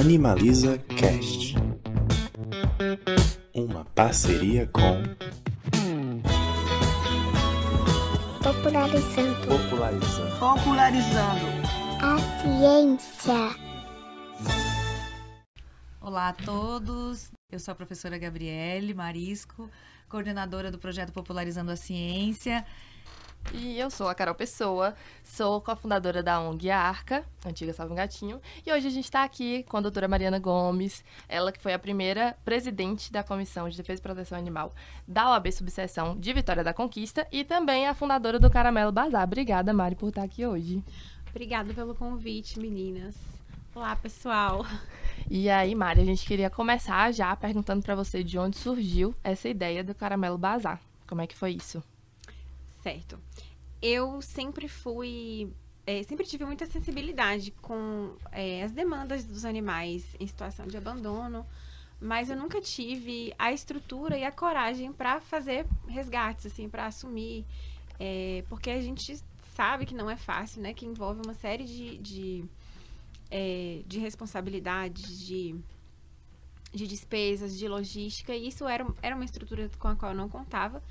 Animaliza Cast, uma parceria com Popularizando a ciência. Olá a todos, eu sou a professora Gabriele Marisco, coordenadora do projeto Popularizando a Ciência. E eu sou a Carol Pessoa, sou cofundadora da ONG Arca, antiga Salve um Gatinho, e hoje a gente está aqui com a doutora Mariana Gomes, ela que foi a primeira presidente da Comissão de Defesa e Proteção Animal da OAB Subseção de Vitória da Conquista e também a fundadora do Caramelo Bazar. Obrigada, Mari, por estar aqui hoje. Obrigada pelo convite, meninas. Olá, pessoal. E aí, Mari, a gente queria começar já perguntando para você de onde surgiu essa ideia do Caramelo Bazar. Como é que foi isso? Certo. Eu sempre sempre tive muita sensibilidade com as demandas dos animais em situação de abandono, mas eu nunca tive a estrutura e a coragem para fazer resgates, assim, para assumir, porque a gente sabe que não é fácil, né? Que envolve uma série de responsabilidades, de despesas, de logística, e isso era uma estrutura com a qual eu não contava.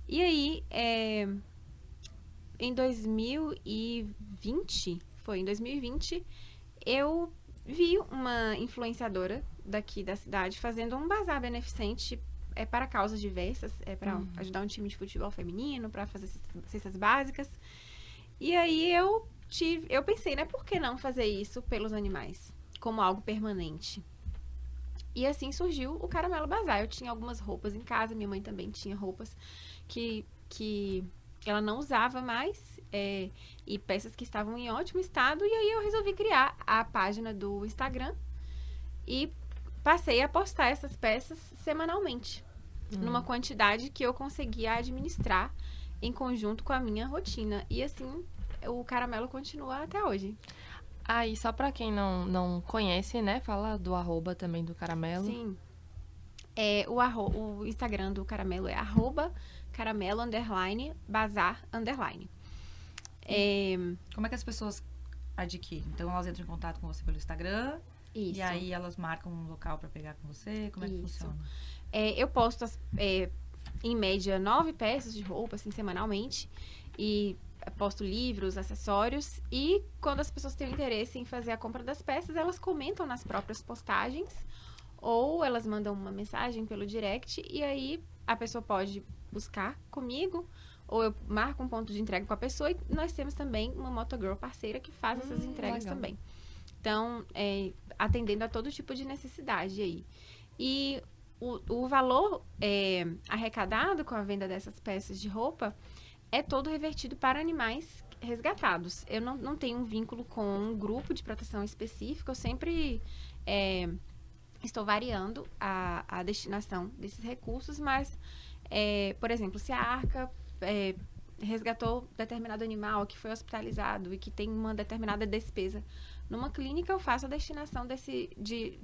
E aí, em 2020, eu vi uma influenciadora daqui da cidade fazendo um bazar beneficente para causas diversas, para ajudar um time de futebol feminino, para fazer cestas básicas. E aí eu pensei, né, por que não fazer isso pelos animais, como algo permanente? E assim surgiu o Caramelo Bazar. Eu tinha algumas roupas em casa, minha mãe também tinha roupas que ela não usava mais, e peças que estavam em ótimo estado, e aí eu resolvi criar a página do Instagram e passei a postar essas peças semanalmente, numa quantidade que eu conseguia administrar em conjunto com a minha rotina. E assim, o Caramelo continua até hoje. E só pra quem não conhece, né, fala do arroba também do Caramelo. Sim. O Instagram do Caramelo é @caramelo_bazar_. Como é que as pessoas adquirem? Então, elas entram em contato com você pelo Instagram. Isso. E aí elas marcam um local para pegar com você? Como é que funciona? Eu posto, em média, 9 peças de roupa, assim, semanalmente. E posto livros, acessórios. E quando as pessoas têm interesse em fazer a compra das peças, elas comentam nas próprias postagens. Ou elas mandam uma mensagem pelo direct. E aí a pessoa pode buscar comigo. Ou eu marco um ponto de entrega com a pessoa. E nós temos também uma Motogirl parceira que faz essas entregas legal. também. Então, atendendo a todo tipo de necessidade aí. E o valor arrecadado com a venda dessas peças de roupa é todo revertido para animais resgatados. Eu não tenho um vínculo com um grupo de proteção específico. Eu sempre estou variando a destinação desses recursos, mas, por exemplo, se a Arca resgatou determinado animal que foi hospitalizado e que tem uma determinada despesa numa clínica, eu faço a destinação de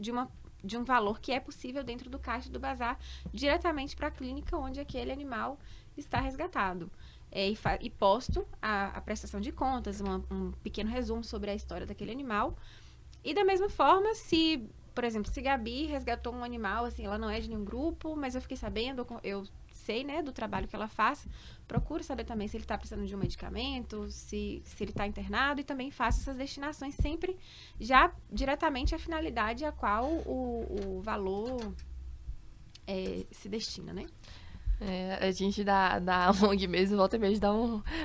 um valor que é possível dentro do caixa do bazar diretamente para a clínica onde aquele animal está resgatado. E posto a prestação de contas, um pequeno resumo sobre a história daquele animal. E da mesma forma, por exemplo, se Gabi resgatou um animal, assim, ela não é de nenhum grupo, mas eu fiquei sabendo, eu sei, né, do trabalho que ela faz, procuro saber também se ele está precisando de um medicamento, se ele está internado, e também faço essas destinações sempre já diretamente à finalidade a qual o valor se destina, né? A gente da ONG mesmo, volta e meia, dá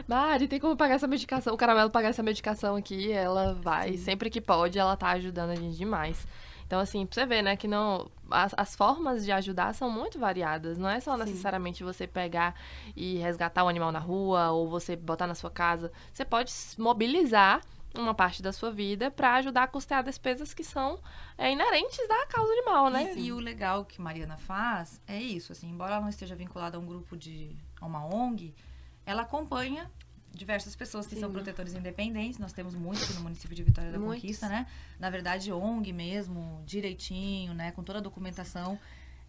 Mari, tem como pagar essa medicação? O Caramelo pagar essa medicação aqui, ela vai. Sim. Sempre que pode, ela tá ajudando a gente demais. Então, assim, pra você ver, né, que as formas de ajudar são muito variadas. Não é só necessariamente você pegar e resgatar o animal na rua ou você botar na sua casa. Você pode mobilizar uma parte da sua vida para ajudar a custear despesas que são inerentes da causa animal, né? E o legal que Mariana faz é isso, assim, embora ela não esteja vinculada a um grupo a uma ONG, ela acompanha diversas pessoas que são protetores independentes. Nós temos muitos aqui no município de Vitória da Conquista, né? Na verdade, ONG mesmo, direitinho, né? Com toda a documentação.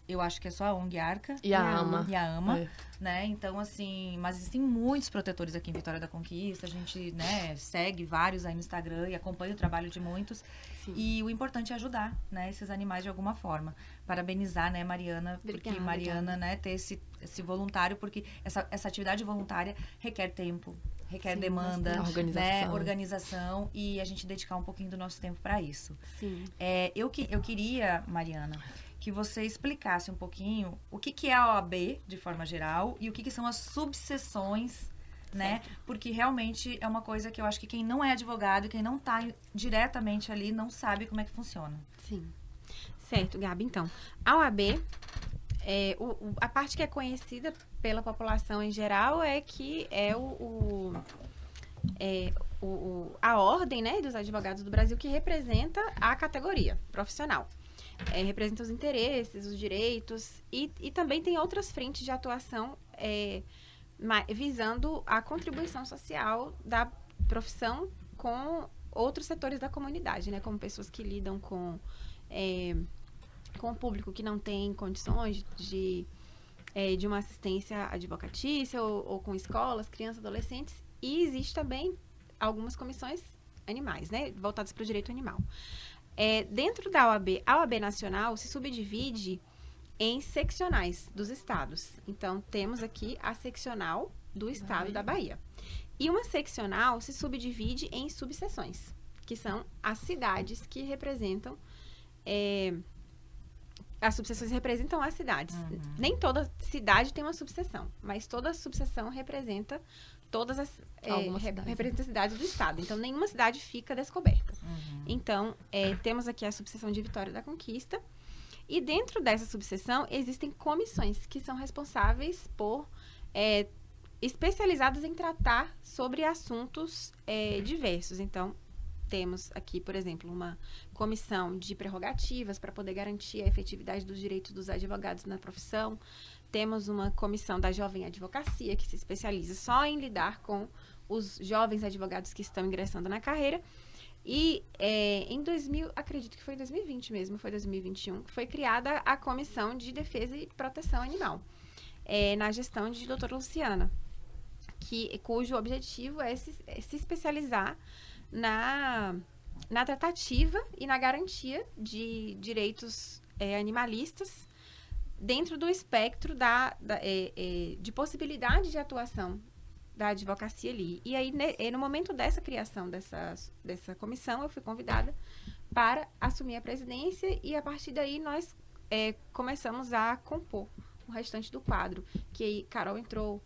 eu acho que é só a ONG Arca. E a AMA. E a AMA, É. né? Então, assim, mas existem muitos protetores aqui em Vitória da Conquista. A gente, né, segue vários aí no Instagram e acompanha o trabalho de muitos. Sim. E o importante é ajudar, né, esses animais de alguma forma. Parabenizar, né, Mariana, porque Obrigada, Mariana, né, ter esse voluntário, porque essa atividade voluntária requer tempo, requer Sim, demanda, bastante. né, Organização. organização, e a gente dedicar um pouquinho do nosso tempo para isso. Sim. Eu queria, Mariana, que você explicasse um pouquinho o que é a OAB, de forma geral, e o que são as subseções, né? Porque realmente é uma coisa que eu acho que quem não é advogado, quem não está diretamente ali, não sabe como é que funciona. Sim. Certo, Gabi. Então, a OAB, a parte que é conhecida pela população em geral é que é a ordem, né, dos advogados do Brasil que representa a categoria profissional. Representa os interesses, os direitos e também tem outras frentes de atuação visando a contribuição social da profissão com outros setores da comunidade, né, como pessoas que lidam com o público que não tem condições de uma assistência advocatícia ou com escolas, crianças, adolescentes. E existe também algumas comissões animais, né, voltadas para o direito animal. Dentro da OAB, a OAB nacional se subdivide em seccionais dos estados. Então, temos aqui a seccional do estado da Bahia. E uma seccional se subdivide em subseções, que são as cidades que representam... as subseções representam as cidades. Uhum. Nem toda cidade tem uma subseção, mas toda subseção representa todas as representa as cidades do estado. Então, nenhuma cidade fica descoberta. Uhum. Então, temos aqui a subseção de Vitória da Conquista. E dentro dessa subseção, existem comissões que são responsáveis por... especializadas em tratar sobre assuntos diversos. Então, temos aqui, por exemplo, uma comissão de prerrogativas para poder garantir a efetividade dos direitos dos advogados na profissão. Temos uma comissão da jovem advocacia, que se especializa só em lidar com os jovens advogados que estão ingressando na carreira. E acredito que foi em 2020 mesmo, foi 2021, foi criada a Comissão de Defesa e Proteção Animal, na gestão de doutora Luciana, cujo objetivo é se especializar na tratativa e na garantia de direitos animalistas dentro do espectro de possibilidade de atuação da advocacia ali. E aí, no momento dessa criação dessa comissão, eu fui convidada para assumir a presidência e, a partir daí, nós começamos a compor o restante do quadro. Que aí, Carol entrou,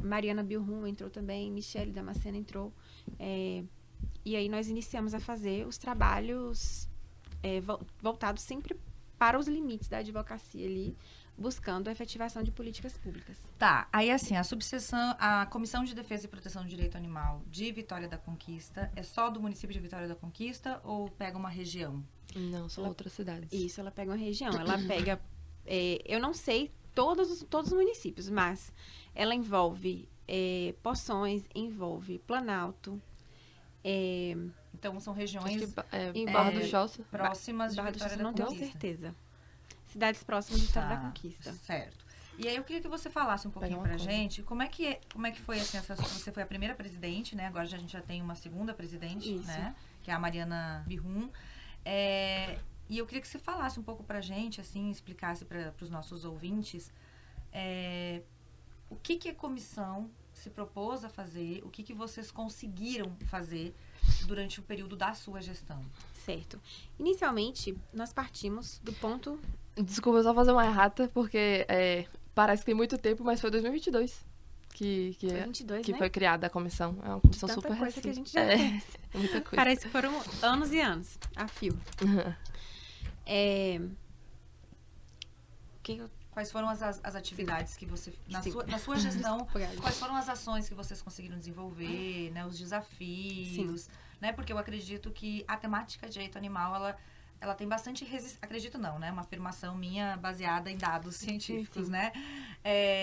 Mariana Bilrum entrou também, Michele Damasceno entrou. E aí, nós iniciamos a fazer os trabalhos voltados sempre para os limites da advocacia ali, buscando a efetivação de políticas públicas. Tá, aí assim, a Comissão de Defesa e Proteção do Direito Animal de Vitória da Conquista é só do município de Vitória da Conquista ou pega uma região? Não, são outras cidades. Isso, ela pega uma região, ela pega, eu não sei todos os municípios, mas ela envolve Poções, envolve Planalto. Então são regiões Em Barra do Choça. próximas de Barra do Vitória Choça, da não tenho Conquista. certeza. Cidades próximas de Vitória da Tá, Conquista. certo. E aí eu queria que você falasse um pouquinho pra gente como é que foi assim, você foi a primeira presidente, né? Agora a gente já tem uma segunda presidente, Isso. né? Que é a Mariana Bilrum. E eu queria que você falasse um pouco pra gente, assim, explicasse para os nossos ouvintes o que a comissão se propôs a fazer, o que vocês conseguiram fazer durante o período da sua gestão. Certo. Inicialmente, nós partimos do ponto... Desculpa, só fazer uma errata, porque parece que tem muito tempo, mas foi 2022 que Foi 22, que né? foi criada a comissão. É uma comissão Tanta super coisa que a recente. gente já fez. É muita coisa. Parece que foram anos e anos a fio. Quais foram as atividades que você, na Sim. sua gestão, Obrigada. quais foram as ações que vocês conseguiram desenvolver, né, os desafios, né, porque eu acredito que a temática de direito animal, ela tem bastante acredito não, né, uma afirmação minha baseada em dados científicos, né,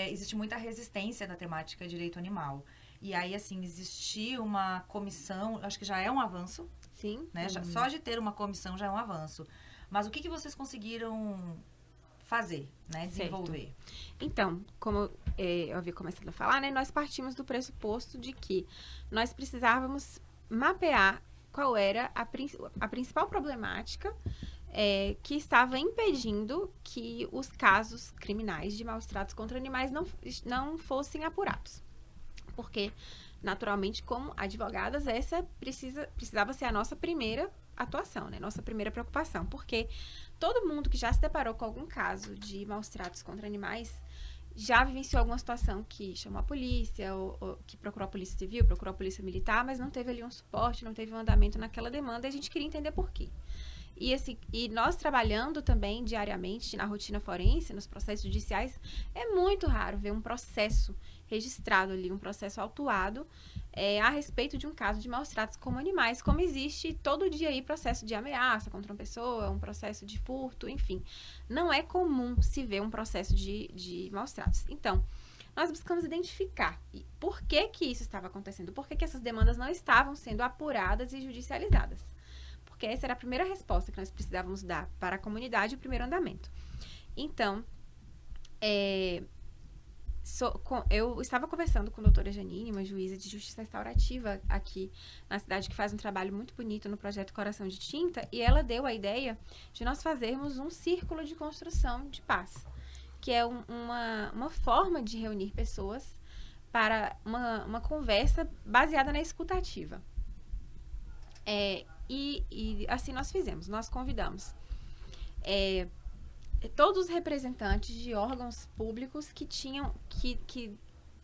existe muita resistência da temática de direito animal. E aí, assim, existir uma comissão, acho que já é um avanço, Sim. né, só de ter uma comissão já é um avanço. Mas o que vocês conseguiram fazer, né? Desenvolver. Então, como eu havia começado a falar, né, nós partimos do pressuposto de que nós precisávamos mapear qual era a principal problemática que estava impedindo que os casos criminais de maus tratos contra animais não fossem apurados. Porque, naturalmente, como advogadas, essa precisava ser a nossa primeira atuação, né? Nossa primeira preocupação. Porque todo mundo que já se deparou com algum caso de maus tratos contra animais já vivenciou alguma situação que chamou a polícia, ou que procurou a polícia civil, procurou a polícia militar, mas não teve ali um suporte, não teve um andamento naquela demanda, e a gente queria entender por quê. E nós trabalhando também diariamente na rotina forense, nos processos judiciais, é muito raro ver um processo registrado ali, um processo autuado a respeito de um caso de maus tratos como animais, como existe todo dia aí processo de ameaça contra uma pessoa, um processo de furto, enfim. Não é comum se ver um processo de maus tratos. Então, nós buscamos identificar por que isso estava acontecendo, por que essas demandas não estavam sendo apuradas e judicializadas. Porque essa era a primeira resposta que nós precisávamos dar para a comunidade, o primeiro andamento. Então, eu estava conversando com a doutora Janine, uma juíza de justiça restaurativa aqui na cidade, que faz um trabalho muito bonito no projeto Coração de Tinta, e ela deu a ideia de nós fazermos um círculo de construção de paz, que é uma forma de reunir pessoas para uma conversa baseada na escutativa. E assim nós fizemos, nós convidamos todos os representantes de órgãos públicos que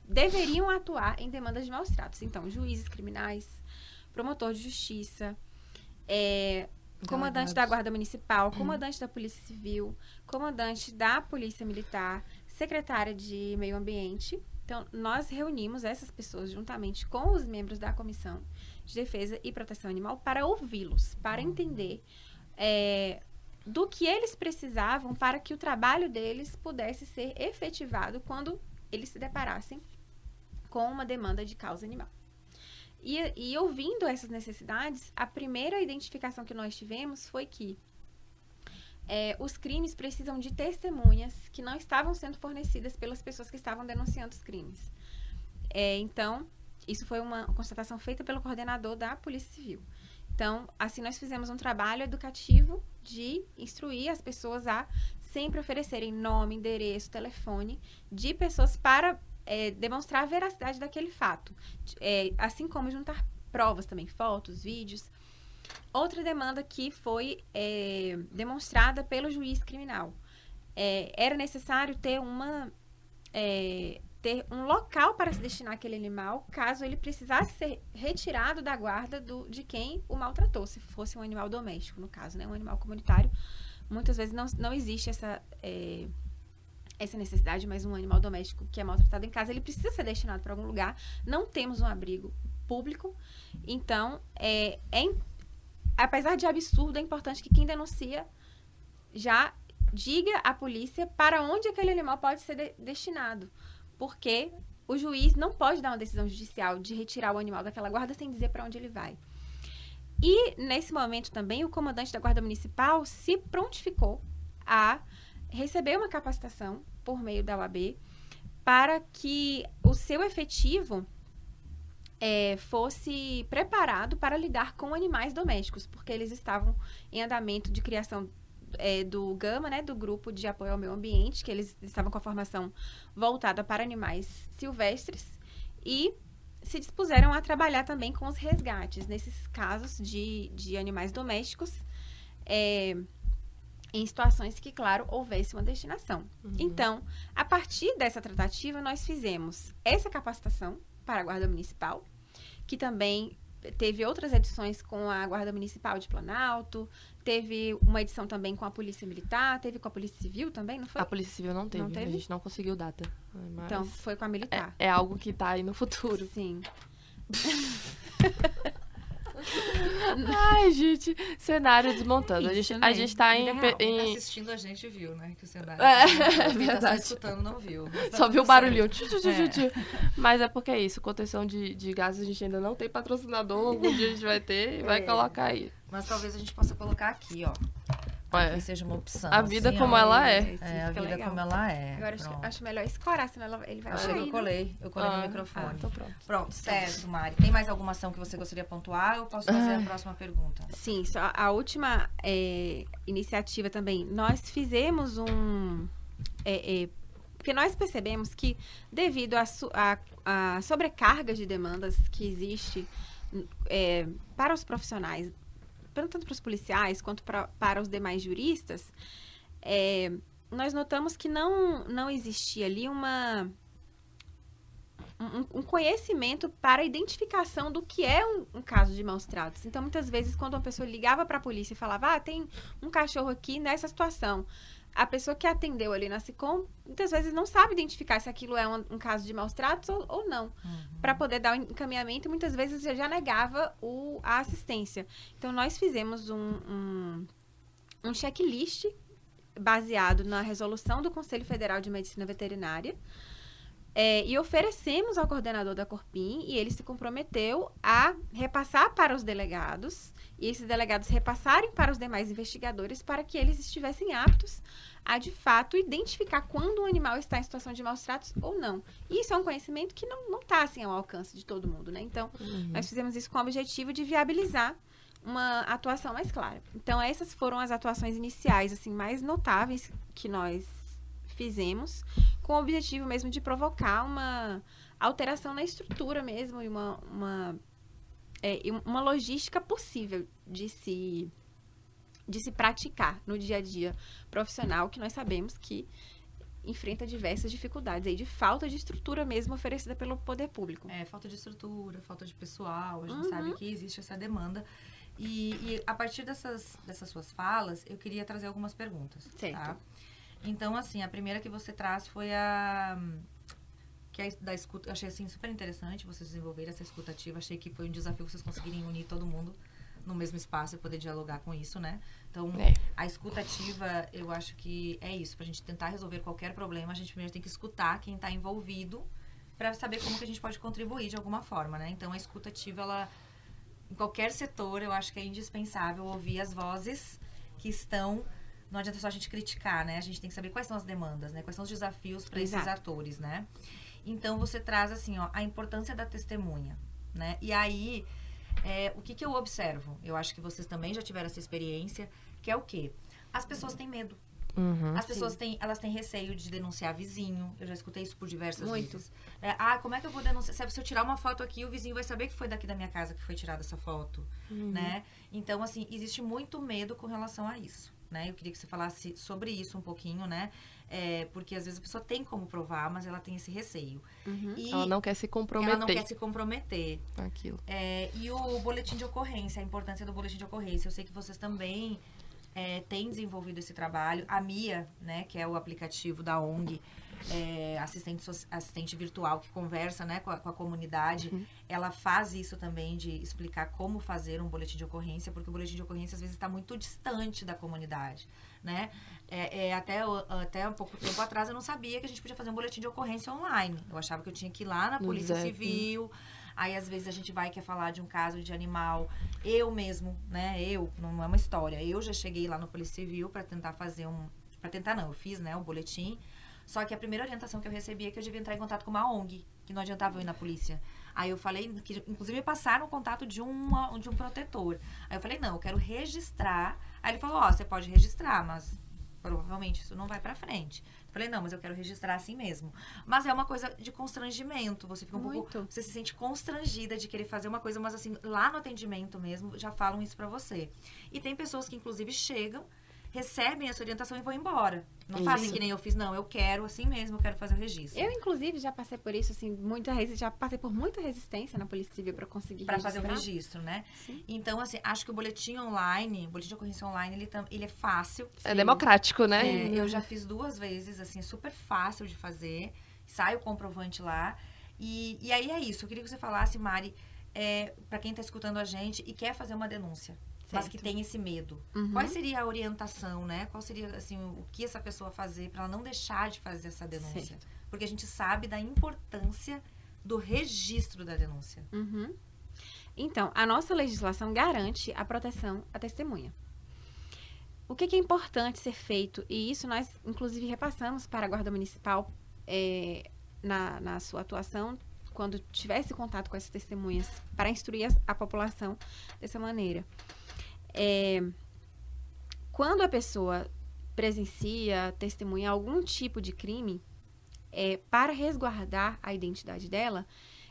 deveriam atuar em demandas de maus tratos. Então, juízes criminais, promotor de justiça, comandante da Guarda Municipal, comandante da Polícia Civil, comandante da Polícia Militar, secretária de Meio Ambiente. Então, nós reunimos essas pessoas juntamente com os membros da Comissão de Defesa e Proteção Animal para ouvi-los, para entender do que eles precisavam para que o trabalho deles pudesse ser efetivado quando eles se deparassem com uma demanda de causa animal. E ouvindo essas necessidades, a primeira identificação que nós tivemos foi que os crimes precisam de testemunhas que não estavam sendo fornecidas pelas pessoas que estavam denunciando os crimes. Então, isso foi uma constatação feita pelo coordenador da Polícia Civil. Então, assim, nós fizemos um trabalho educativo de instruir as pessoas a sempre oferecerem nome, endereço, telefone de pessoas para demonstrar a veracidade daquele fato. Assim como juntar provas também, fotos, vídeos. Outra demanda que foi demonstrada pelo juiz criminal. Era necessário ter um local para se destinar aquele animal, caso ele precisasse ser retirado da guarda de quem o maltratou, se fosse um animal doméstico, no caso, né? Um animal comunitário. Muitas vezes não existe essa necessidade, mas um animal doméstico que é maltratado em casa, ele precisa ser destinado para algum lugar. Não temos um abrigo público, então, apesar de absurdo, é importante que quem denuncia já diga à polícia para onde aquele animal pode ser destinado. Porque o juiz não pode dar uma decisão judicial de retirar o animal daquela guarda sem dizer para onde ele vai. E, nesse momento também, o comandante da Guarda Municipal se prontificou a receber uma capacitação por meio da UAB para que o seu efetivo fosse preparado para lidar com animais domésticos, porque eles estavam em andamento de criação do GAMA, né, do Grupo de Apoio ao Meio Ambiente, que eles estavam com a formação voltada para animais silvestres e se dispuseram a trabalhar também com os resgates, nesses casos de animais domésticos, em situações que, claro, houvesse uma destinação. Uhum. Então, a partir dessa tratativa, nós fizemos essa capacitação para a Guarda Municipal, que também teve outras edições com a Guarda Municipal de Planalto, teve uma edição também com a Polícia Militar, teve com a Polícia Civil também, não foi? A Polícia Civil não teve? A gente não conseguiu data. Mas então, foi com a Militar. É algo que tá aí no futuro. Sim. Ai, gente, cenário desmontando. Isso, a gente tá em... Quem tá assistindo a gente viu, né? Que o cenário... Quem tá só escutando não viu. Só viu o barulhinho. Mas é porque é isso, contenção de gases a gente ainda não tem patrocinador, algum dia a gente vai ter e vai colocar aí. Mas talvez a gente possa colocar aqui, ó. talvez seja uma opção. A vida assim, como ó. ela é. Sim, É, a fica vida legal. como ela é. Agora Pronto. acho melhor escorar, senão ele vai Achei que cair, eu colei no microfone. Então pronto. Pronto, certo, Mari. Tem mais alguma ação que você gostaria de pontuar? Eu posso fazer a próxima pergunta? Sim, só a última iniciativa também. Nós fizemos porque nós percebemos que, devido à sobrecarga de demandas que existe para os profissionais, tanto para os policiais quanto para os demais juristas, nós notamos que não existia ali um conhecimento para a identificação do que é um caso de maus tratos. Então, muitas vezes, quando uma pessoa ligava para a polícia e falava, tem um cachorro aqui nessa situação, a pessoa que atendeu ali na SICOM, muitas vezes não sabe identificar se aquilo é um caso de maus tratos ou não. Para poder dar o encaminhamento, muitas vezes já negava a assistência. Então, nós fizemos um checklist baseado na resolução do Conselho Federal de Medicina Veterinária, e oferecemos ao coordenador da Corpim, e ele se comprometeu a repassar para os delegados, e esses delegados repassarem para os demais investigadores para que eles estivessem aptos a, de fato, identificar quando um animal está em situação de maus tratos ou não. E isso é um conhecimento que não está, assim, ao alcance de todo mundo, né? Então, nós fizemos isso com o objetivo de viabilizar uma atuação mais clara. Então, essas foram as atuações iniciais, assim, mais notáveis que nós fizemos, com o objetivo mesmo de provocar uma alteração na estrutura mesmo e uma logística possível de se praticar no dia a dia profissional, que nós sabemos que enfrenta diversas dificuldades aí de falta de estrutura mesmo oferecida pelo poder público. Falta de estrutura, falta de pessoal, a gente sabe que existe essa demanda. E a partir dessas suas falas, eu queria trazer algumas perguntas. Certo. Tá? Então, assim, a primeira que você traz foi da escuta. Eu achei, assim, super interessante vocês desenvolverem essa escutativa. Achei que foi um desafio vocês conseguirem unir todo mundo no mesmo espaço e poder dialogar com isso, né? Então, a escutativa, eu acho que é isso. Pra gente tentar resolver qualquer problema, a gente primeiro tem que escutar quem tá envolvido para saber como que a gente pode contribuir de alguma forma, né? Então, a escutativa, ela, em qualquer setor, eu acho que é indispensável ouvir as vozes que estão... Não adianta só a gente criticar, né? A gente tem que saber quais são as demandas, né? Quais são os desafios para esses atores, né? Então, você traz, assim, ó, a importância da testemunha, né? E aí, o que eu observo? Eu acho que vocês também já tiveram essa experiência, que é o quê? As pessoas têm medo. As pessoas elas têm receio de denunciar vizinho. Eu já escutei isso por diversas vezes. Como é que eu vou denunciar? Se eu tirar uma foto aqui, o vizinho vai saber que foi daqui da minha casa que foi tirada essa foto, né? Então, assim, existe muito medo com relação a isso, né? Eu queria que você falasse sobre isso um pouquinho, né? Porque às vezes a pessoa tem como provar, mas ela tem esse receio. E ela não quer se comprometer. Ela não quer se comprometer. Aquilo. E o boletim de ocorrência, a importância do boletim de ocorrência. Eu sei que vocês também têm desenvolvido esse trabalho. A Mia, né, que é o aplicativo da ONG, assistente virtual que conversa, né, com a comunidade, ela faz isso também de explicar como fazer um boletim de ocorrência, porque o boletim de ocorrência às vezes está muito distante da comunidade, né? Até um pouco tempo atrás eu não sabia que a gente podia fazer um boletim de ocorrência online. Eu achava que eu tinha que ir lá na Polícia Civil. Aí, às vezes, a gente vai e quer falar de um caso de animal. Eu mesmo, né? Não é uma história. Eu já cheguei lá no Polícia Civil para tentar fazer eu fiz, né, o boletim. Só que a primeira orientação que eu recebi é que eu devia entrar em contato com uma ONG, que não adiantava eu ir na polícia. Aí eu falei, que inclusive me passaram o contato de um protetor. Aí eu falei, não, eu quero registrar. Aí ele falou, você pode registrar, mas provavelmente isso não vai pra frente. Eu falei, não, mas eu quero registrar assim mesmo. Mas é uma coisa de constrangimento. Você fica um pouco... Você se sente constrangida de querer fazer uma coisa, mas assim, lá no atendimento mesmo, já falam isso pra você. E tem pessoas que, inclusive, chegam, recebem essa orientação e vão embora. Não fazem que nem eu fiz, não. Eu quero assim mesmo, eu quero fazer o registro. Eu, inclusive, já passei por isso, assim, já passei por muita resistência na Polícia Civil para conseguir registrar. Para fazer o registro, né? Sim. Então, assim, acho que o boletim de ocorrência online, ele é fácil. É democrático, né? Eu já fiz 2 vezes, assim, é super fácil de fazer. Sai o comprovante lá. E aí é isso. Eu queria que você falasse, Mari, para quem está escutando a gente e quer fazer uma denúncia. Certo. Mas que tem esse medo. Qual seria a orientação, né? Qual seria, assim, o que essa pessoa fazer para ela não deixar de fazer essa denúncia? Certo. Porque a gente sabe da importância do registro da denúncia. Então, a nossa legislação garante a proteção à testemunha. O que é importante ser feito, e isso nós, inclusive, repassamos para a Guarda Municipal na sua atuação, quando tivesse contato com essas testemunhas, para instruir a população dessa maneira. Quando a pessoa presencia, testemunha algum tipo de crime, para resguardar a identidade dela,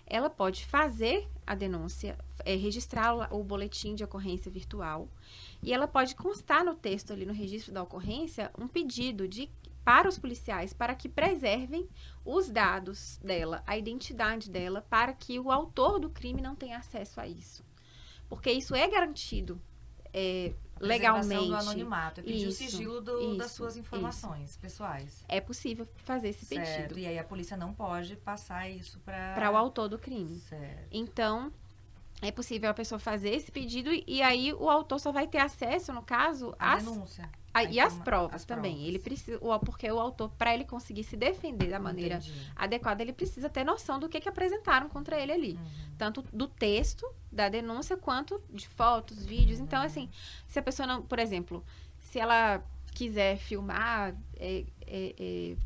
ela pode fazer a denúncia, registrar o boletim de ocorrência virtual, e ela pode constar no texto ali no registro da ocorrência um pedido para os policiais para que preservem os dados dela, a identidade dela, para que o autor do crime não tenha acesso a isso. Porque isso é garantido legalmente. Do anonimato, pedir o Isso, sigilo das suas informações pessoais. É possível fazer esse pedido. E aí a polícia não pode passar isso para o autor do crime. Certo. Então, é possível a pessoa fazer esse pedido e aí o autor só vai ter acesso, no caso, A denúncia. E as provas também. Ele precisa, porque o autor, para ele conseguir se defender da maneira adequada, ele precisa ter noção do que apresentaram contra ele ali. Tanto do texto da denúncia, quanto de fotos, vídeos. Então, assim, se a pessoa não, por exemplo, se ela quiser filmar,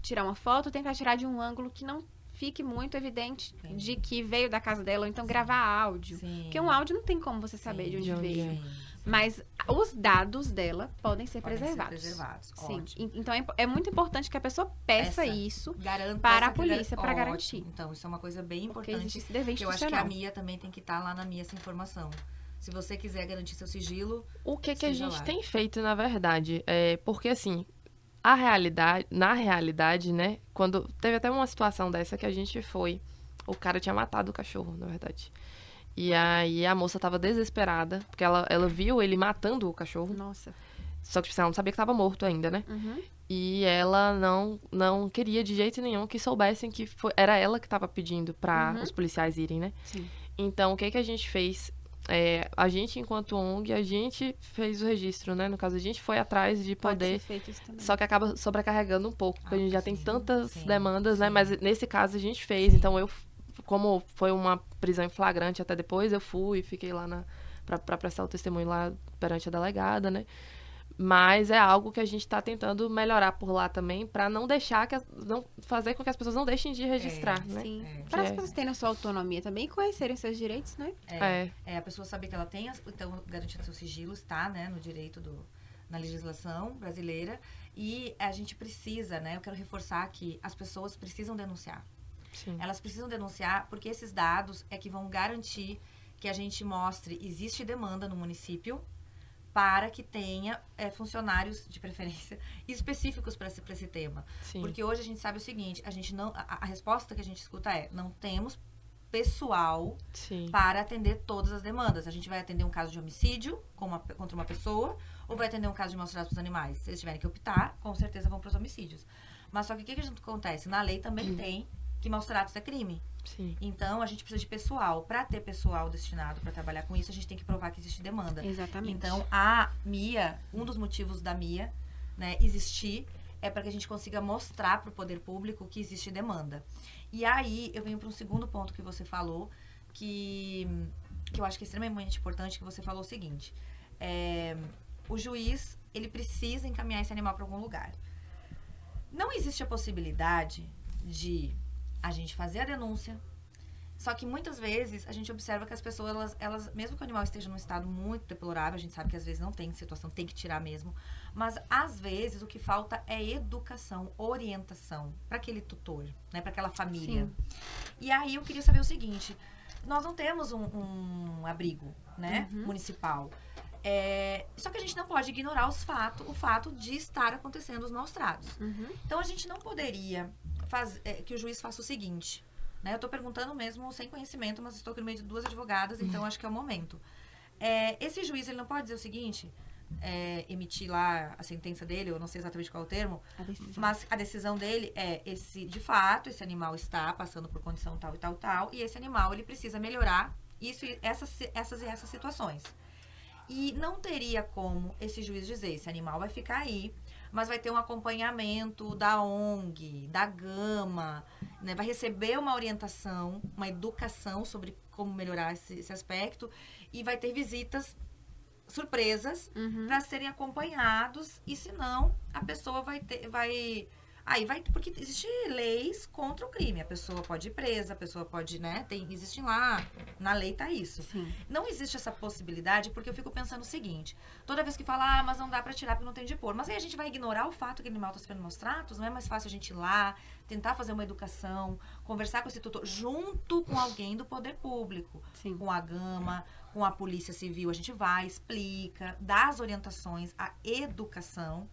tirar uma foto, tentar tirar de um ângulo que não fique muito evidente de que veio da casa dela, ou então gravar áudio. Sim. Porque um áudio não tem como você saber de onde veio. Mas os dados dela podem ser preservados. Sim. Ótimo. Então, é muito importante que a pessoa peça isso Garanta para a polícia, para Ótimo. garantir. Então, isso é uma coisa bem Porque importante. existe esse dever Que eu acho que a institucional. MIA também tem que estar lá na MIA essa informação. Se você quiser garantir seu sigilo... O que a seja gente lá. tem feito, na verdade, porque assim, na realidade, né, quando teve até uma situação dessa que a gente foi, o cara tinha matado o cachorro, na verdade. E aí a moça tava desesperada, porque ela viu ele matando o cachorro, Nossa. só que tipo, ela não sabia que tava morto ainda, né? Uhum. E ela não queria de jeito nenhum que soubessem que era ela que tava pedindo pra os policiais irem, né? Sim. Então, o que a gente fez? A gente, enquanto ONG, a gente fez o registro, né? No caso, a gente foi atrás de Pode poder... ser feito isso também. Só que acaba sobrecarregando um pouco, porque a gente já tem tantas sim, demandas, né? sim. Mas nesse caso a gente fez. Então, como foi uma prisão em flagrante até depois, eu fui, fiquei lá pra prestar o testemunho lá perante a delegada, né? Mas é algo que a gente tá tentando melhorar por lá também, pra não deixar, não fazer com que as pessoas não deixem de registrar, né? Sim. Para as pessoas terem a sua autonomia também e conhecerem seus direitos, né? A pessoa saber que ela tem, então, garantindo seu sigilo, está, né, no direito na legislação brasileira. E a gente precisa, né, eu quero reforçar que as pessoas precisam denunciar. Sim. Elas precisam denunciar porque esses dados é que vão garantir que a gente mostre, existe demanda no município para que tenha funcionários, de preferência, específicos para esse tema. Sim. Porque hoje a gente sabe o seguinte, a gente não, a resposta que a gente escuta não temos pessoal para atender todas as demandas. A gente vai atender um caso de homicídio contra uma pessoa ou vai atender um caso de maus tratos dos animais. Se eles tiverem que optar, com certeza vão para os homicídios. Mas só que o que acontece? Na lei também tem que maus tratos é crime. Sim. Então, a gente precisa de pessoal. Para ter pessoal destinado para trabalhar com isso, a gente tem que provar que existe demanda. Exatamente. Então, a MIA, um dos motivos da MIA, né, existir, é para que a gente consiga mostrar para o poder público que existe demanda. E aí, eu venho para um segundo ponto que você falou, que eu acho que é extremamente importante, que você falou o seguinte. O juiz, ele precisa encaminhar esse animal para algum lugar. Não existe a possibilidade de a gente fazer a denúncia, só que muitas vezes a gente observa que as pessoas, elas mesmo que o animal esteja num estado muito deplorável, a gente sabe que às vezes não tem situação, tem que tirar mesmo, mas às vezes o que falta é educação, orientação para aquele tutor, né, para aquela família. Sim. E aí eu queria saber o seguinte, nós não temos um abrigo, né, municipal. Só que a gente não pode ignorar o fato de estar acontecendo os maus tratos. Então a gente não poderia que o juiz faça o seguinte, né? Eu estou perguntando mesmo sem conhecimento, mas estou aqui no meio de duas advogadas, então acho que é o momento. Esse juiz, ele não pode dizer o seguinte, emitir lá a sentença dele, eu não sei exatamente qual é o termo, mas a decisão dele de fato, esse animal está passando por condição tal e tal, tal, e esse animal, ele precisa melhorar essas situações. E não teria como esse juiz dizer, esse animal vai ficar aí, mas vai ter um acompanhamento da ONG, da Gama, né? Vai receber uma orientação, uma educação sobre como melhorar esse aspecto e vai ter visitas surpresas para serem acompanhados, e senão a pessoa porque existem leis contra o crime, a pessoa pode ir presa, a pessoa pode, né, existem lá, na lei tá isso. Sim. Não existe essa possibilidade, porque eu fico pensando o seguinte, toda vez que fala, mas não dá pra tirar porque não tem depor, mas aí a gente vai ignorar o fato que o animal tá sofrendo maus tratos, não é mais fácil a gente ir lá, tentar fazer uma educação, conversar com esse tutor, junto com alguém do poder público, Sim. com a Gama, com a Polícia Civil, a gente vai, explica, dá as orientações, a educação,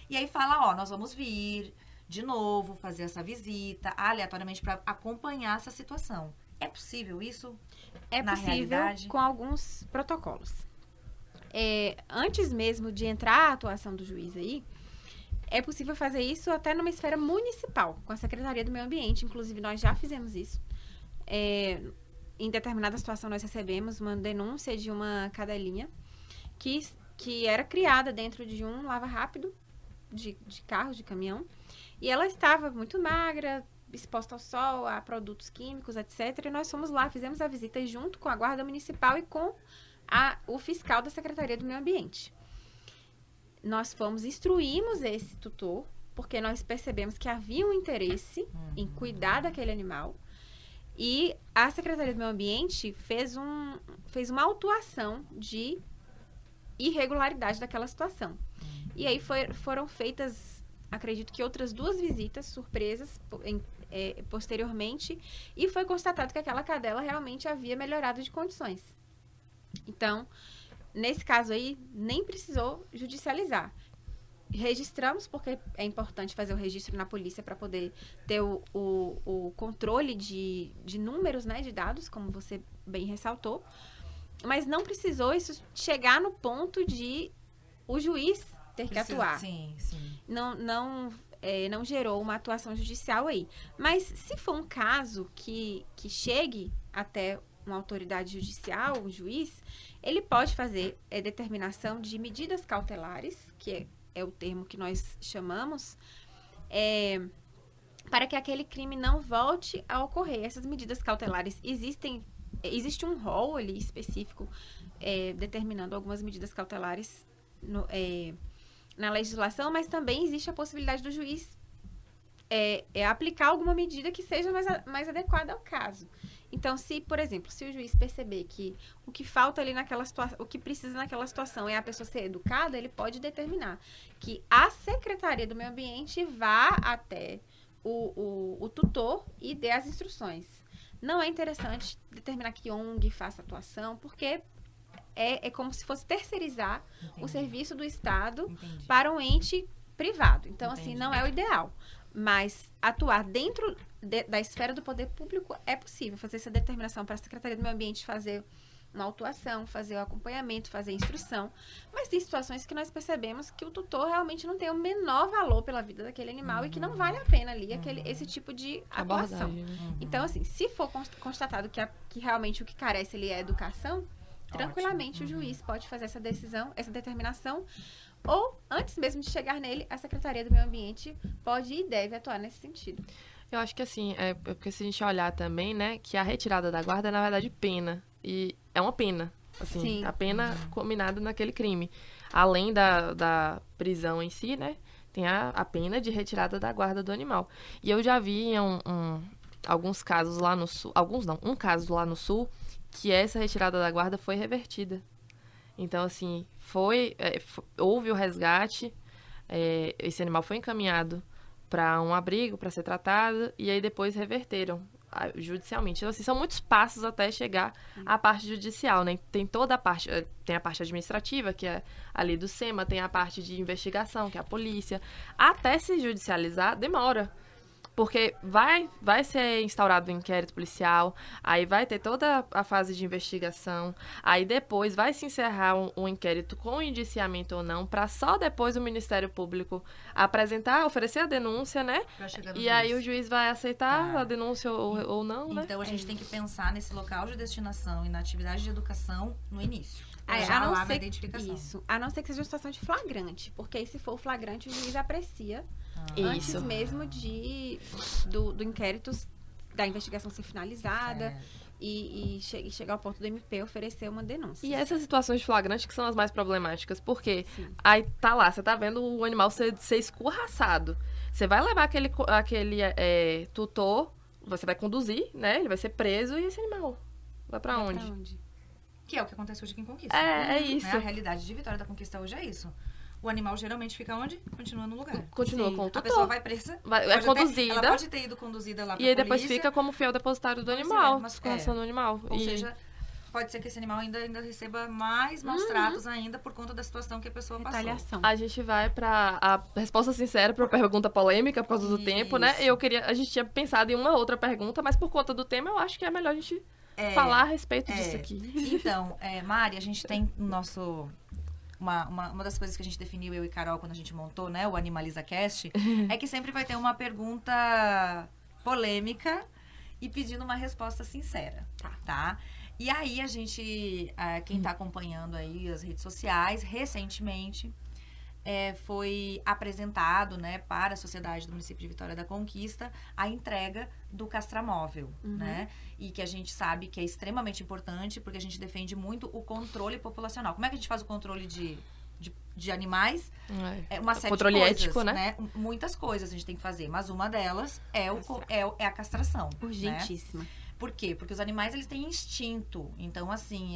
e aí fala, nós vamos vir de novo, fazer essa visita aleatoriamente para acompanhar essa situação. É possível isso? É na possível realidade? com alguns protocolos. Antes mesmo de entrar a atuação do juiz aí, é possível fazer isso até numa esfera municipal, com a Secretaria do Meio Ambiente. Inclusive, nós já fizemos isso. Em determinada situação, nós recebemos uma denúncia de uma cadelinha que era criada dentro de um lava-rápido de carro, de caminhão. E ela estava muito magra, exposta ao sol, a produtos químicos, etc. E nós fomos lá, fizemos a visita junto com a Guarda Municipal e com o fiscal da Secretaria do Meio Ambiente. Nós instruímos esse tutor, porque nós percebemos que havia um interesse em cuidar daquele animal. E a Secretaria do Meio Ambiente fez uma autuação de irregularidade daquela situação. E aí foram feitas, acredito que outras 2 visitas surpresas posteriormente, e foi constatado que aquela cadela realmente havia melhorado de condições. Então, nesse caso aí, nem precisou judicializar. Registramos, porque é importante fazer o registro na polícia para poder ter o controle de números, né, de dados, como você bem ressaltou. Mas não precisou isso chegar no ponto de o juiz ter que atuar. Sim. Não gerou uma atuação judicial aí. Mas se for um caso que chegue até uma autoridade judicial, um juiz, ele pode fazer determinação de medidas cautelares, que é o termo que nós chamamos, para que aquele crime não volte a ocorrer. Essas medidas cautelares existe um rol ali específico determinando algumas medidas cautelares na legislação, mas também existe a possibilidade do juiz aplicar alguma medida que seja mais adequada ao caso. Então, por exemplo, se o juiz perceber que o que falta ali naquela situação, o que precisa naquela situação é a pessoa ser educada, ele pode determinar que a Secretaria do Meio Ambiente vá até o tutor e dê as instruções. Não é interessante determinar que ONG faça atuação, porque é como se fosse terceirizar o serviço do Estado para um ente privado. Então, assim, não é o ideal. Mas atuar dentro da esfera do poder público é possível. Fazer essa determinação para a Secretaria do Meio Ambiente fazer uma autuação, fazer o acompanhamento, fazer a instrução. Mas tem situações que nós percebemos que o tutor realmente não tem o menor valor pela vida daquele animal e que não vale a pena ali esse tipo de atuação. Então, assim, se for constatado que realmente o que carece ali é educação, tranquilamente o juiz pode fazer essa decisão, essa determinação, ou antes mesmo de chegar nele, a Secretaria do Meio Ambiente pode e deve atuar nesse sentido. Eu acho que assim, porque se a gente olhar também, né, que a retirada da guarda é, na verdade, pena. E é uma pena, assim, Sim. a pena combinada naquele crime. Além da prisão em si, né, tem a pena de retirada da guarda do animal. E eu já vi alguns casos lá no sul, um caso lá no sul, que essa retirada da guarda foi revertida. Então, assim, houve o resgate, esse animal foi encaminhado para um abrigo, para ser tratado, e aí depois reverteram judicialmente. Então, assim, são muitos passos até chegar à parte judicial, né? Tem toda a parte, tem a parte administrativa, que é ali do SEMA, tem a parte de investigação, que é a polícia. Até se judicializar, demora. Porque vai ser instaurado um inquérito policial, aí vai ter toda a fase de investigação, aí depois vai se encerrar um inquérito com indiciamento ou não, para só depois o Ministério Público oferecer a denúncia, né? E aí o juiz vai aceitar a denúncia ou não, né? Então a gente tem que pensar nesse local de destinação e na atividade de educação no início. A não lá na ser identificação. Isso, a não ser que seja uma situação de flagrante, porque aí se for o flagrante, o juiz aprecia antes mesmo do inquérito, da investigação ser finalizada, e chegar ao ponto do MP oferecer uma denúncia. E essas situações de flagrante que são as mais problemáticas, porque Sim. aí tá lá, você tá vendo o animal ser escorraçado. Você vai levar aquele tutor, você vai conduzir, né? Ele vai ser preso e esse animal vai pra Vai onde? Que é o que acontece hoje aqui em Conquista. É isso. Né? A realidade de Vitória da Conquista hoje é isso. O animal geralmente fica onde? Continua no lugar. Continua Sim. com o A tutor. pessoa vai presa. É pode até- conduzida. ela pode ter ido conduzida lá pra E aí depois polícia, fica como fiel depositário do Pois é, animal, mas- escorraçando o animal. Ou E- seja, pode ser que esse animal ainda receba mais maus tratos ainda por conta da situação que a pessoa passou. Retaliação. A gente vai pra a resposta sincera pra pergunta polêmica por causa do tempo, né? Isso. A gente tinha pensado em uma outra pergunta, mas por conta do tema eu acho que é melhor a gente falar a respeito disso aqui. Então, Mari, a gente tem no nosso... Uma das coisas que a gente definiu, eu e Carol, quando a gente montou, né, o Animaliza Cast, é que sempre vai ter uma pergunta polêmica e pedindo uma resposta sincera, tá? E aí a gente, quem tá acompanhando aí as redes sociais, recentemente foi apresentado, né, para a sociedade do município de Vitória da Conquista a entrega do castramóvel, né? E que a gente sabe que é extremamente importante porque a gente defende muito o controle populacional. Como é que a gente faz o controle de animais? É uma série Controle de coisas, ético, né? Muitas coisas a gente tem que fazer, mas uma delas é a castração. Urgentíssima. Né? Por quê? Porque os animais, eles têm instinto. Então, assim,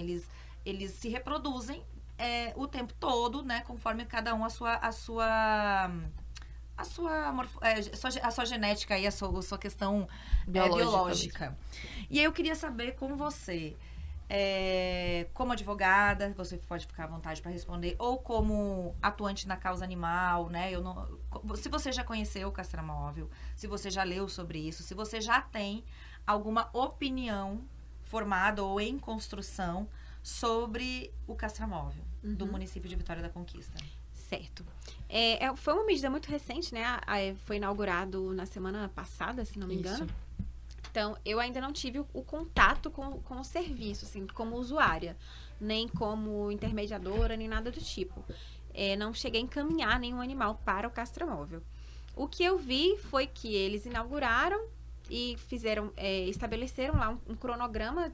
eles se reproduzem o tempo todo, né? Conforme cada um a sua genética e a sua questão biológica. E aí eu queria saber com você, como advogada, você pode ficar à vontade para responder, ou como atuante na causa animal, né? Se você já conheceu o castramóvel, se você já leu sobre isso, se você já tem alguma opinião formada ou em construção sobre o castramóvel do município de Vitória da Conquista. Certo. Foi uma medida muito recente, né? Foi inaugurado na semana passada, se não me engano. Isso. Então, eu ainda não tive o contato com o serviço, assim, como usuária, nem como intermediadora, nem nada do tipo. Não cheguei a encaminhar nenhum animal para o castramóvel. O que eu vi foi que eles inauguraram e estabeleceram lá um cronograma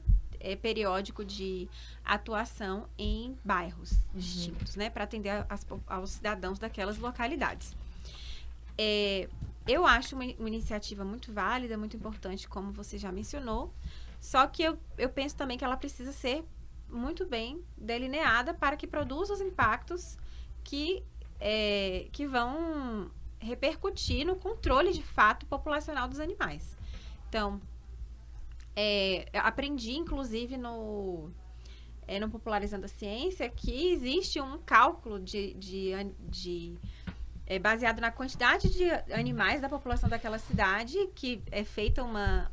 periódico de atuação em bairros distintos, né, para atender aos cidadãos daquelas localidades. Eu acho uma iniciativa muito válida, muito importante, como você já mencionou, só que eu penso também que ela precisa ser muito bem delineada para que produza os impactos que vão repercutir no controle, de fato, populacional dos animais. Então, aprendi, inclusive, no Popularizando a Ciência, que existe um cálculo baseado na quantidade de animais da população daquela cidade, que é feita uma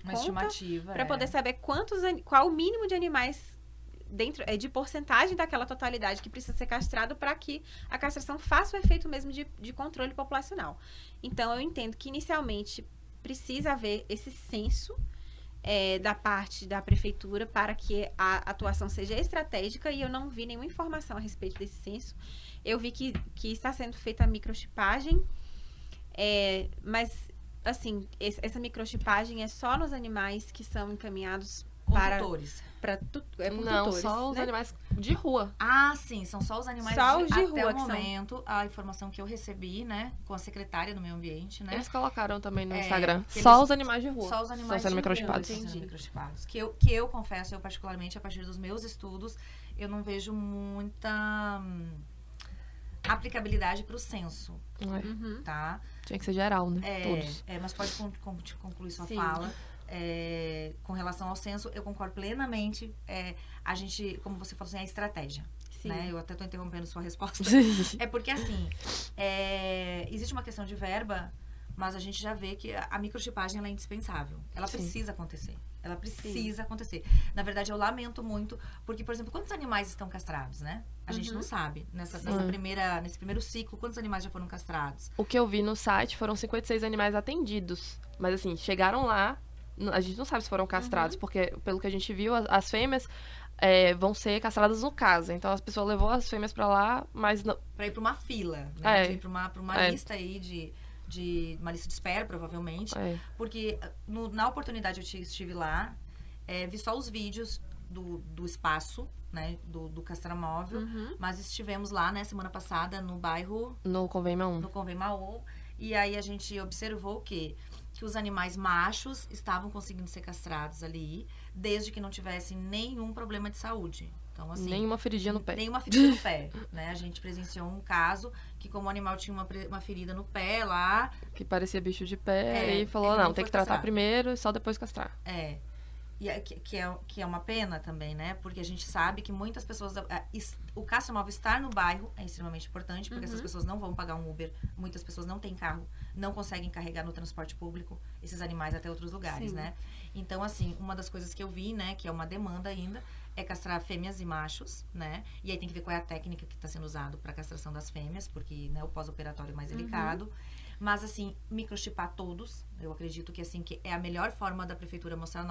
conta estimativa. para poder saber qual o mínimo de animais dentro de porcentagem daquela totalidade que precisa ser castrado para que a castração faça o efeito mesmo de controle populacional. Então, eu entendo que, inicialmente, precisa haver esse censo da parte da prefeitura para que a atuação seja estratégica, e eu não vi nenhuma informação a respeito desse censo. Eu vi que está sendo feita a microchipagem, mas, assim, essa microchipagem é só nos animais que são encaminhados para Condutores. Não, tutores, só os né? animais de rua. Ah, sim, são só os animais Só os de até rua o que são. momento, a informação que eu recebi, né, com a secretária do Meio Ambiente, né? Eles colocaram também no É, Instagram. que Só eles- os animais de rua. Só os animais Estão sendo de rua microchipados. estão sendo Entendi. microchipados. Que eu confesso, eu particularmente, a partir dos meus estudos, eu não vejo muita aplicabilidade para o censo, É, tá? tinha que ser geral, né? Todos. Mas pode concluir sua Sim. fala. Com relação ao censo, eu concordo plenamente. A gente, como você falou assim, é a estratégia. Sim. Né? Eu até estou interrompendo sua resposta. É porque, assim, existe uma questão de verba, mas a gente já vê que a microchipagem ela é indispensável. Ela Sim. precisa acontecer. Ela precisa acontecer. Na verdade, eu lamento muito, porque, por exemplo, quantos animais estão castrados, né? A gente não sabe. Nesse primeiro ciclo, quantos animais já foram castrados? O que eu vi no site foram 56 animais atendidos. Mas assim, chegaram lá, a gente não sabe se foram castrados, porque pelo que a gente viu, as fêmeas vão ser castradas no casa. Então as pessoas levou as fêmeas pra lá, mas não. Pra ir pra uma fila, né? De ir pra uma É. lista aí de uma lista de espera, provavelmente. É. Porque na oportunidade eu estive lá, Vi só os vídeos do espaço, né, do castramóvel, mas estivemos lá, né, semana passada, no bairro... No Convênio 1. No Convênio, e aí a gente observou o quê? Que os animais machos estavam conseguindo ser castrados ali, desde que não tivessem nenhum problema de saúde. Então, assim... Nenhuma feridinha no pé. Nenhuma ferida no pé, né? A gente presenciou um caso que, como o animal tinha uma ferida no pé lá... Que parecia bicho de pé, e falou, ele não, não tem foi que tratar castrado. primeiro e só depois castrar. Que é uma pena também, né? Porque a gente sabe que muitas pessoas... O castramóvel estar no bairro é extremamente importante, porque essas pessoas não vão pagar um Uber, muitas pessoas não têm carro, não conseguem carregar no transporte público esses animais até outros lugares, Sim. né? Então, assim, uma das coisas que eu vi, né, que é uma demanda ainda, é castrar fêmeas e machos, né? E aí tem que ver qual é a técnica que está sendo usada para castração das fêmeas, porque, né, o pós-operatório é mais delicado. Mas, assim, microchipar todos, eu acredito que, assim, que é a melhor forma da prefeitura mostrar,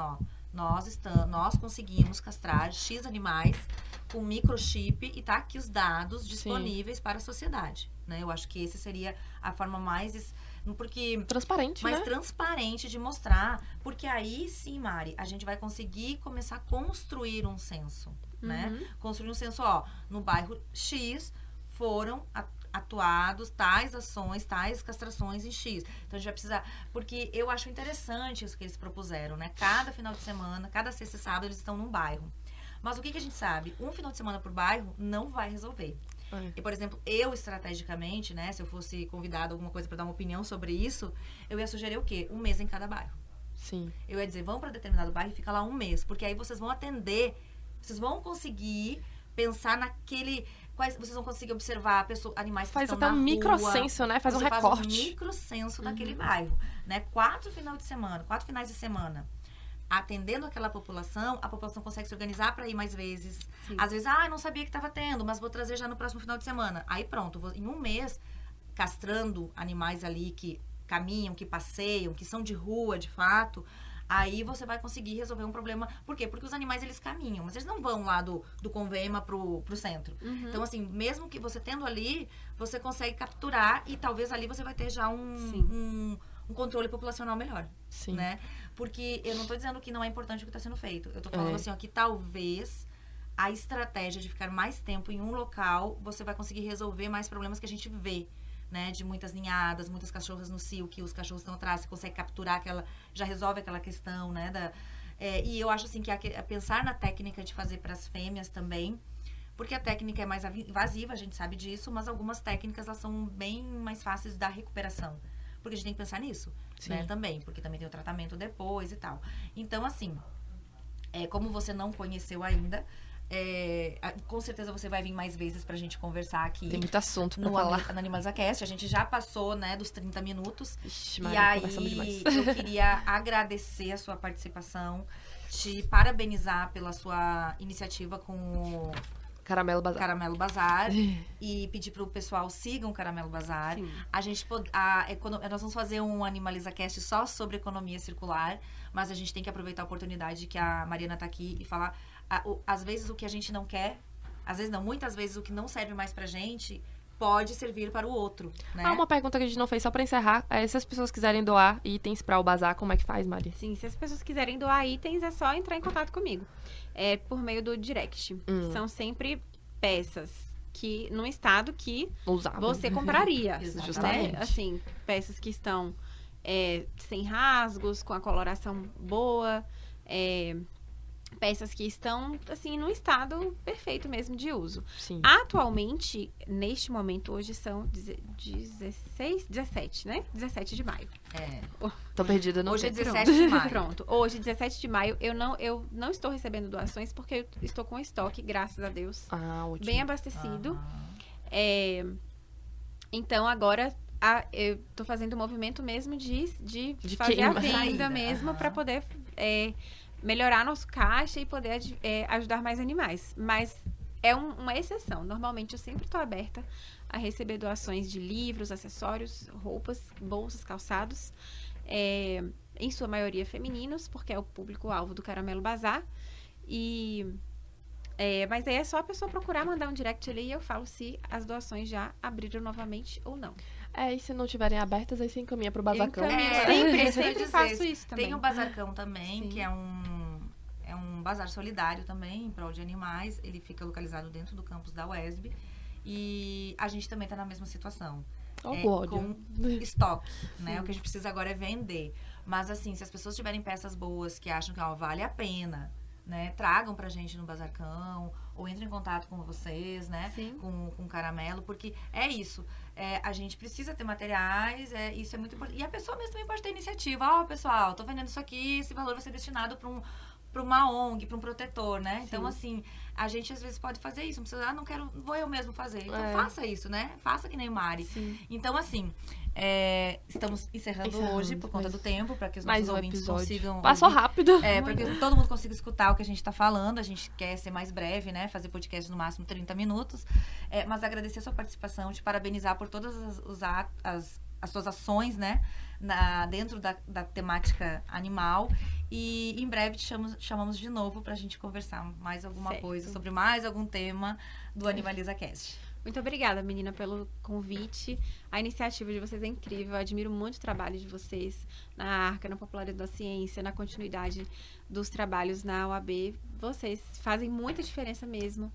nós conseguimos castrar X animais com microchip e tá aqui os dados disponíveis para a sociedade, né? Eu acho que esse seria a forma mais... Porque Transparente, mais né? transparente de mostrar, porque aí sim, Mari, a gente vai conseguir começar a construir um censo, né? Construir um censo, no bairro X foram atuados tais ações, tais castrações em X. Então, a gente vai precisar... Porque eu acho interessante isso que eles propuseram, né? Cada final de semana, cada sexta e sábado, eles estão num bairro. Mas o que a gente sabe? Um final de semana por bairro não vai resolver. E, por exemplo, eu, estrategicamente, né? Se eu fosse convidada alguma coisa para dar uma opinião sobre isso, eu ia sugerir o quê? 1 mês em cada bairro. Sim. Eu ia dizer, vão para determinado bairro e fica lá 1 mês. Porque aí vocês vão atender, vocês vão conseguir pensar naquele... Vocês vão conseguir observar animais que Faz estão até na um rua. microcenso, né? Faz um Você recorte. Faz um microcenso daquele bairro, né? 4 finais de semana. Atendendo aquela população, a população consegue se organizar para ir mais vezes. Sim. Às vezes, não sabia que estava tendo, mas vou trazer já no próximo final de semana. Aí pronto, em 1 mês, castrando animais ali que caminham, que passeiam, que são de rua, de fato... Aí você vai conseguir resolver um problema. Por quê? Porque os animais, eles caminham. Mas eles não vão lá do Convênio pro centro. Então, assim, mesmo que você tendo ali, você consegue capturar. E talvez ali você vai ter já um controle populacional melhor. Sim. Né? Porque eu não tô dizendo que não é importante o que está sendo feito. Eu tô falando assim, que talvez a estratégia de ficar mais tempo em um local, você vai conseguir resolver mais problemas que a gente vê. Né, de muitas ninhadas, muitas cachorras no cio, que os cachorros estão atrás, você consegue capturar já resolve aquela questão, né, e eu acho assim que pensar na técnica de fazer para as fêmeas também, porque a técnica é mais invasiva, a gente sabe disso, mas algumas técnicas, elas são bem mais fáceis da recuperação, porque a gente tem que pensar nisso, né, também, porque também tem o tratamento depois e tal. Então, assim, como você não conheceu ainda, com certeza você vai vir mais vezes pra gente conversar aqui. Tem muito assunto pra falar. No AnimalizaCast. A gente já passou, né, dos 30 minutos. Ixi, e Maria, aí, conversamos demais. eu queria agradecer a sua participação, te parabenizar pela sua iniciativa com o Caramelo Bazar. Caramelo Bazar e pedir pro pessoal sigam o Caramelo Bazar. Sim. A gente nós vamos fazer um AnimalizaCast só sobre economia circular, mas a gente tem que aproveitar a oportunidade que a Mariana tá aqui e falar às vezes o que a gente não quer, às vezes não, muitas vezes o que não serve mais pra gente pode servir para o outro, né? Uma pergunta que a gente não fez só pra encerrar, se as pessoas quiserem doar itens pra o bazar, como é que faz, Mari? Sim, se as pessoas quiserem doar itens, é só entrar em contato comigo. Por meio do direct. São sempre peças que, num estado que Usável. você compraria. Justamente. Né? Assim, peças que estão sem rasgos, com a coloração boa, peças que estão, assim, num estado perfeito mesmo de uso. Sim. Atualmente, neste momento, hoje são 17, né? 17 de maio. Tô perdida no Hoje é tempo. 17 de maio. Pronto. Hoje, 17 de maio, eu não estou recebendo doações porque eu estou com estoque, graças a Deus, Ótimo. bem abastecido. Então, agora, eu tô fazendo o movimento mesmo de fazer queima. a venda Saída. mesmo para poder melhorar nosso caixa e poder ajudar mais animais. Mas é uma exceção. Normalmente, eu sempre estou aberta a receber doações de livros, acessórios, roupas, bolsas, calçados. Em sua maioria femininos, porque é o público-alvo do Caramelo Bazar. Mas aí é só a pessoa procurar, mandar um direct ali e eu falo se as doações já abriram novamente ou não. E se não tiverem abertas, aí se encaminha pro Bazarcão. Encaminha. Sempre Sempre faço isso também. Tem o Bazarcão também, Sim. que é um um bazar solidário também, em prol de animais. Ele fica localizado dentro do campus da UESB. E a gente também está na mesma situação. Com estoque, né? O que a gente precisa agora é vender. Mas, assim, se as pessoas tiverem peças boas que acham que vale a pena, né? Tragam pra gente no Bazarcão, ou entrem em contato com vocês, né? Com o Caramelo, porque é isso. A gente precisa ter materiais, isso é muito importante. E a pessoa mesmo também pode ter iniciativa. Pessoal, tô vendendo isso aqui, esse valor vai ser destinado para uma ONG, para um protetor, né? Sim. Então, assim, a gente às vezes pode fazer isso. Não precisa, não quero, vou eu mesmo fazer. Então, faça isso, né? Faça que nem Mari. Sim. Então, assim, estamos encerrando hoje por conta do tempo, para que os nossos ouvintes consigam... Passou rápido. Para que todo mundo consiga escutar o que a gente tá falando. A gente quer ser mais breve, né? Fazer podcast no máximo 30 minutos. Mas agradecer a sua participação, te parabenizar por todas as suas ações, né? Dentro da temática animal. E em breve te chamamos de novo pra gente conversar mais alguma coisa sobre mais algum tema do Animaliza Cast. Muito obrigada, menina, pelo convite. A iniciativa de vocês é incrível. Eu admiro muito o trabalho de vocês na Arca, na popularidade da ciência, na continuidade dos trabalhos na UAB. Vocês fazem muita diferença mesmo.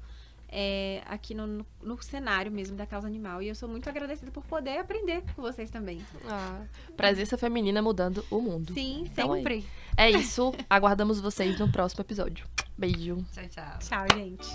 Aqui no cenário mesmo da causa animal. E eu sou muito agradecida por poder aprender com vocês também. Presença feminina mudando o mundo. Sim, sempre. É isso. Aguardamos vocês no próximo episódio. Beijo. Tchau, tchau. Tchau, gente.